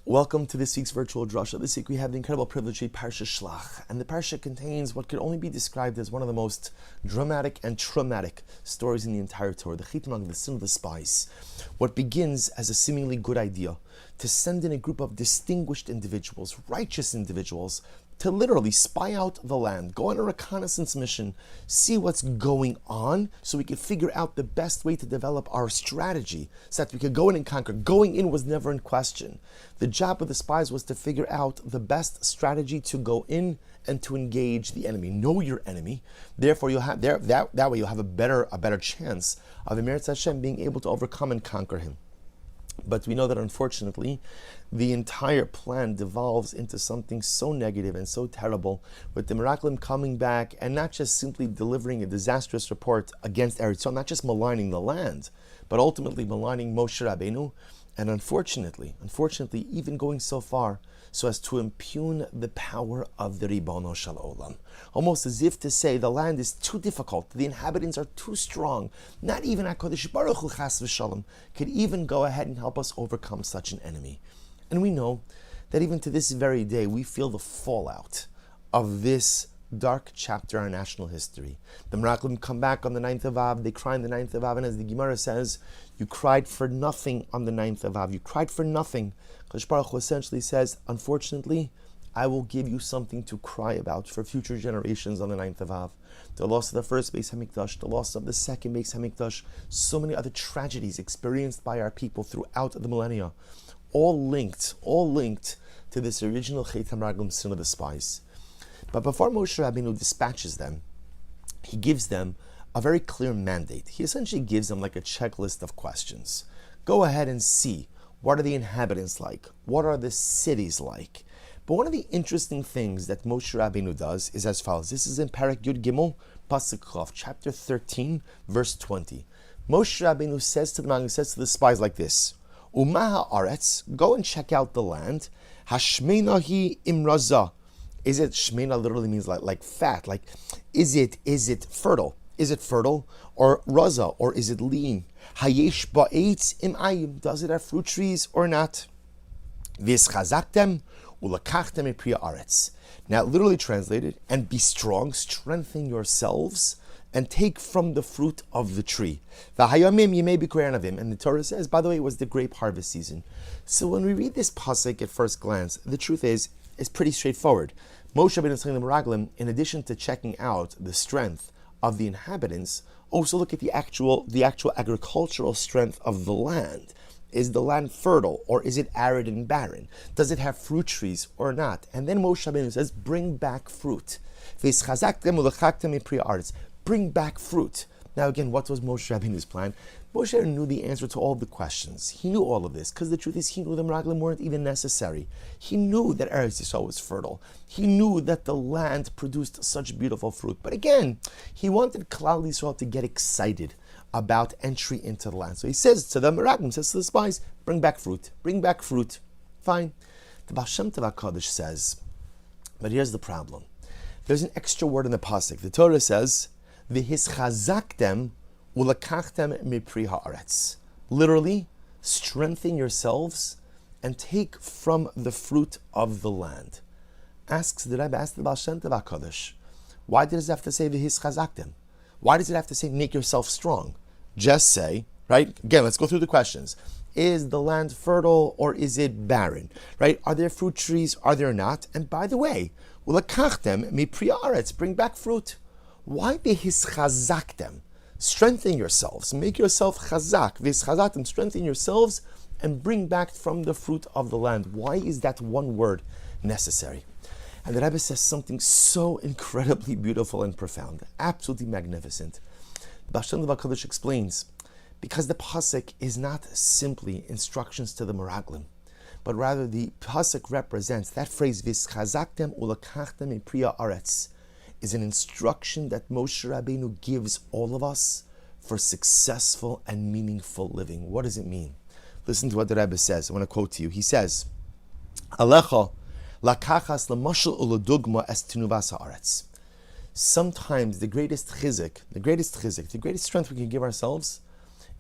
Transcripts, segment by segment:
Welcome to this week's virtual Drasha. This week we have the incredible privilege to read Parsha Shelach, and the Parsha contains what could only be described as one of the most dramatic and traumatic stories in the entire Torah, the Chitmang, the sin of the spies. What begins as a seemingly good idea to send in a group of distinguished individuals, righteous individuals, to literally spy out the land, go on a reconnaissance mission, see what's going on, so we could figure out the best way to develop our strategy, so that we could go in and conquer. Going in was never in question. The job of the spies was to figure out the best strategy to go in and to engage the enemy. Know your enemy. Therefore, you'll have that way you'll have a better chance of Emeretz Hashem being able to overcome and conquer him. But we know that unfortunately, the entire plan devolves into something so negative and so terrible, with the Meraglim coming back and not just simply delivering a disastrous report against Eretz Yisrael, not just maligning the land, but ultimately maligning Moshe Rabbeinu, and unfortunately, even going so far so as to impugn the power of the Ribono Shel Olam. Almost as if to say the land is too difficult, the inhabitants are too strong, not even HaKadosh Baruch Hu Chas v'Shalom could even go ahead and help us overcome such an enemy. And we know that even to this very day, we feel the fallout of this dark chapter in our national history. The Meraglim come back on the 9th of Av, they cry on the 9th of Av, and as the Gemara says, you cried for nothing on the 9th of Av. You cried for nothing. Kadosh Baruch Hu essentially says, unfortunately, I will give you something to cry about for future generations on the 9th of Av. The loss of the first Beis Hamikdash, the loss of the second Beis Hamikdash, so many other tragedies experienced by our people throughout the millennia, all linked to this original Chet HaMeraglim, sin of the spies. But before Moshe Rabbeinu dispatches them, he gives them a very clear mandate. He essentially gives them like a checklist of questions. Go ahead and see, what are the inhabitants like? What are the cities like? But one of the interesting things that Moshe Rabbeinu does is as follows. This is in Parak Yud Gimel, Pasuk Chof, chapter 13, verse 20. Moshe Rabbeinu says to the spies like this, Umaha Aretz, go and check out the land. Hashmeinahi imraza. Is it shmena? Literally means like fat. Like, is it fertile? Is it fertile, or raza, or is it lean? Hayesh ba'etz im ayim. Does it have fruit trees or not? V'eschazaktem ulakachtem epriya aretz. Now, literally translated, and be strong, strengthen yourselves, and take from the fruit of the tree. V'hayamim yimei b'koyanavim. And the Torah says, by the way, it was the grape harvest season. So when we read this pasuk at first glance, the truth is, it's pretty straightforward. Moshe Rabbeinu is telling the Meraglim, in addition to checking out the strength of the inhabitants, also look at the actual agricultural strength of the land. Is the land fertile, or is it arid and barren? Does it have fruit trees or not? And then Moshe Rabbeinu says, bring back fruit. Bring back fruit. Now again, what was Moshe Rabbeinu's plan? Moshe Rabbeinu knew the answer to all the questions. He knew all of this, because the truth is he knew the Meraglim weren't even necessary. He knew that Eretz Yisrael was fertile. He knew that the land produced such beautiful fruit. But again, he wanted Klal Yisrael to get excited about entry into the land. So he says to the Meraglim, says to the spies, bring back fruit. Bring back fruit. Fine. The Baal Shem Tov HaKadosh says, but here's the problem. There's an extra word in the pasuk. The Torah says, V'hischazaktem ulakachtem mipri haaretz. Literally, strengthen yourselves and take from the fruit of the land. Asks the Rebbe, asks the Baal Shem Tov HaKadosh, why does it have to say v'hischazaktem? Why does it have to say make yourself strong? Just say, right? Again, let's go through the questions. Is the land fertile or is it barren? Right? Are there fruit trees? Are there not? And by the way, ulakachtem mipri haaretz, bring back fruit. Why v'hischazaktem? Strengthen yourselves, make yourself chazak, v'hischazaktem, strengthen yourselves, and bring back from the fruit of the land. Why is that one word necessary? And the Rebbe says something so incredibly beautiful and profound, absolutely magnificent. The Baal Shem Tov HaKadosh explains, because the pasuk is not simply instructions to the Meraglim, but rather the pasuk represents, that phrase, v'hischazaktem ulakachtem mipri haaretz, is an instruction that Moshe Rabbeinu gives all of us for successful and meaningful living. What does it mean? Listen to what the Rebbe says. I want to quote to you. He says, Alecha lakachas lemashal uladugma es tinuvas haaretz. Sometimes the greatest chizuk, the greatest strength we can give ourselves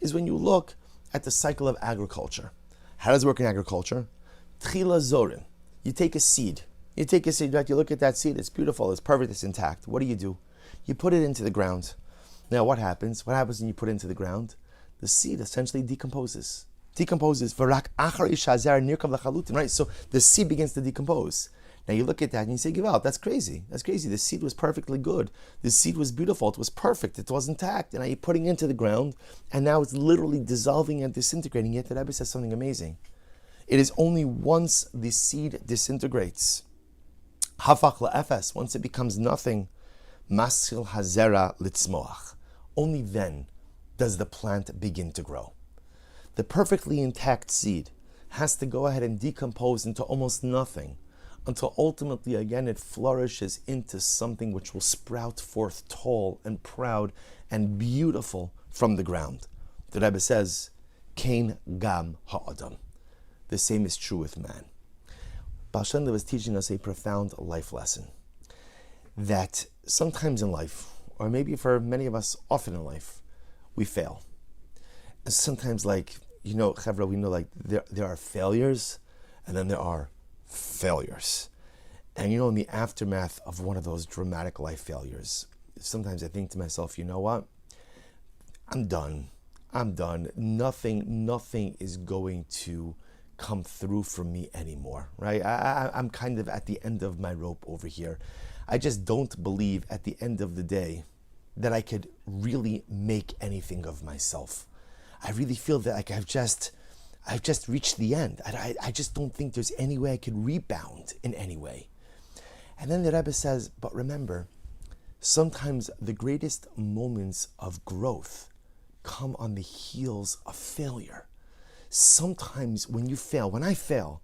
is when you look at the cycle of agriculture. How does it work in agriculture? Tchila zorin. You take a seed. You take a seed, right? You look at that seed. It's beautiful. It's perfect. It's intact. What do? You put it into the ground. Now, what happens? What happens when you put it into the ground? The seed essentially decomposes. Right? So the seed begins to decompose. Now you look at that and you say, give out. That's crazy. That's crazy. The seed was perfectly good. The seed was beautiful. It was perfect. It was intact. And now you're putting it into the ground, and now it's literally dissolving and disintegrating. Yet the Rebbe says something amazing. It is only once the seed disintegrates, hafach la'efes, once it becomes nothing, maschil hazera litzmoach. Only then does the plant begin to grow. The perfectly intact seed has to go ahead and decompose into almost nothing until ultimately again it flourishes into something which will sprout forth tall and proud and beautiful from the ground. The Rebbe says, Kain gam ha'adam. The same is true with man. Baal Shem Tov was teaching us a profound life lesson that sometimes in life, or maybe for many of us often in life, we fail. And sometimes, Chevra, we know there are failures and then there are failures. And in the aftermath of one of those dramatic life failures, sometimes I think to myself, you know what? I'm done. Nothing is going to come through for me anymore, right? I'm kind of at the end of my rope over here. I just don't believe at the end of the day that I could really make anything of myself. I really feel that I've just reached the end. I just don't think there's any way I could rebound in any way. And then the Rebbe says, but remember, sometimes the greatest moments of growth come on the heels of failure. Sometimes when I fail,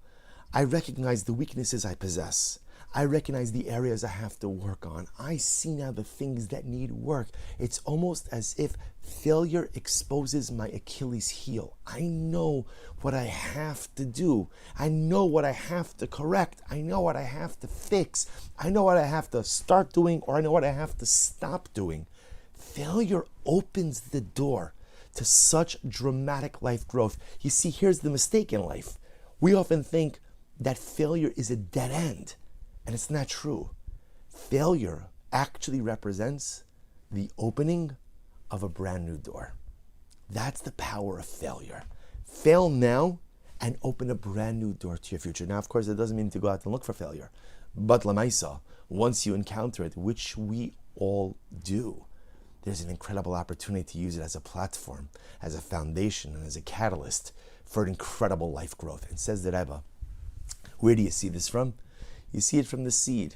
I recognize the weaknesses I possess. I recognize the areas I have to work on. I see now the things that need work. It's almost as if failure exposes my Achilles heel. I know what I have to do. I know what I have to correct. I know what I have to fix. I know what I have to start doing, or I know what I have to stop doing. Failure opens the door to such dramatic life growth. You see, here's the mistake in life. We often think that failure is a dead end. And it's not true. Failure actually represents the opening of a brand new door. That's the power of failure. Fail now and open a brand new door to your future. Now, of course, it doesn't mean to go out and look for failure. But lamaisa, once you encounter it, which we all do, there's an incredible opportunity to use it as a platform, as a foundation, and as a catalyst for an incredible life growth. And says the Rebbe, where do you see this from? You see it from the seed.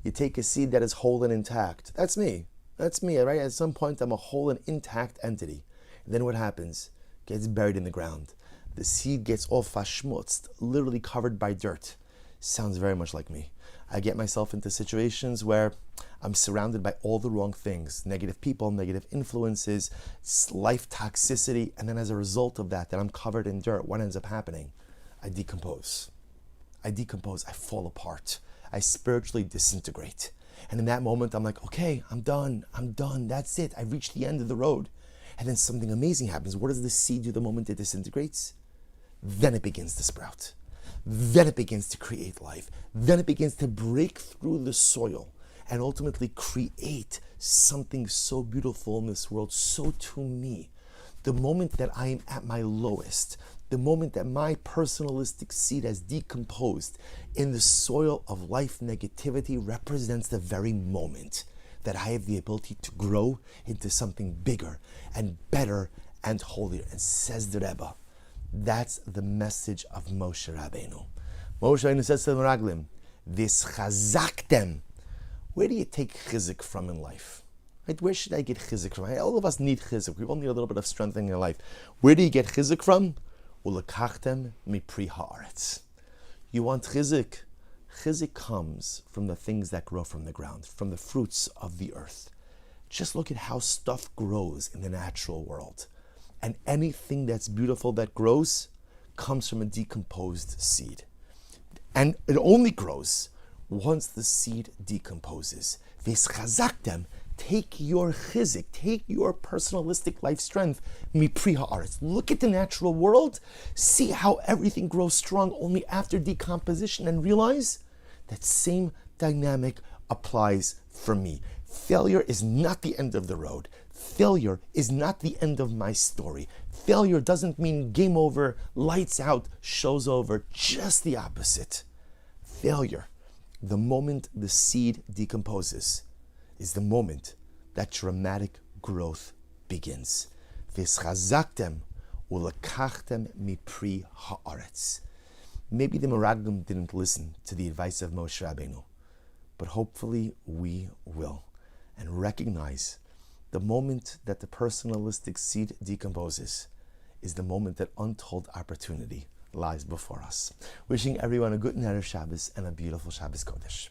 You take a seed that is whole and intact. That's me, right? At some point, I'm a whole and intact entity. And then what happens? It gets buried in the ground. The seed gets all fashmutzt, literally covered by dirt. Sounds very much like me. I get myself into situations where I'm surrounded by all the wrong things, negative people, negative influences, life toxicity, and then as a result of that I'm covered in dirt, what ends up happening? I decompose, I fall apart, I spiritually disintegrate. And in that moment, I'm like, okay, I'm done, that's it, I've reached the end of the road. And then something amazing happens. What does the seed do the moment it disintegrates? Then it begins to sprout. Then it begins to create life. Then it begins to break through the soil and ultimately create something so beautiful in this world. So to me, the moment that I am at my lowest, the moment that my personalistic seed has decomposed in the soil of life negativity represents the very moment that I have the ability to grow into something bigger and better and holier. And says the Rebbe, that's the message of Moshe Rabbeinu. Moshe Rabbeinu says to the Meraglim, V'schazaktem. Where do you take chizik from in life? Right? Where should I get chizik from? All of us need chizik. We all need a little bit of strength in your life. Where do you get chizik from? Ulekachtem mipri haaretz. You want chizik? Chizik comes from the things that grow from the ground, from the fruits of the earth. Just look at how stuff grows in the natural world. And anything that's beautiful that grows comes from a decomposed seed. And it only grows once the seed decomposes. V'schazaktem, Take your chizik, take your personalistic life strength, mipri ha'aretz. Look at the natural world, see how everything grows strong only after decomposition, and realize that same dynamic applies for me. Failure is not the end of the road. Failure is not the end of my story. Failure doesn't mean game over, lights out, show's over. Just the opposite. Failure, the moment the seed decomposes, is the moment that dramatic growth begins. V'schazaktem ulekachtem mipri haaretz. Maybe the Meraglim didn't listen to the advice of Moshe Rabbeinu, but hopefully we will, and recognize the moment that the personalistic seed decomposes is the moment that untold opportunity lies before us. Wishing everyone a good Erev Shabbos and a beautiful Shabbos Kodesh.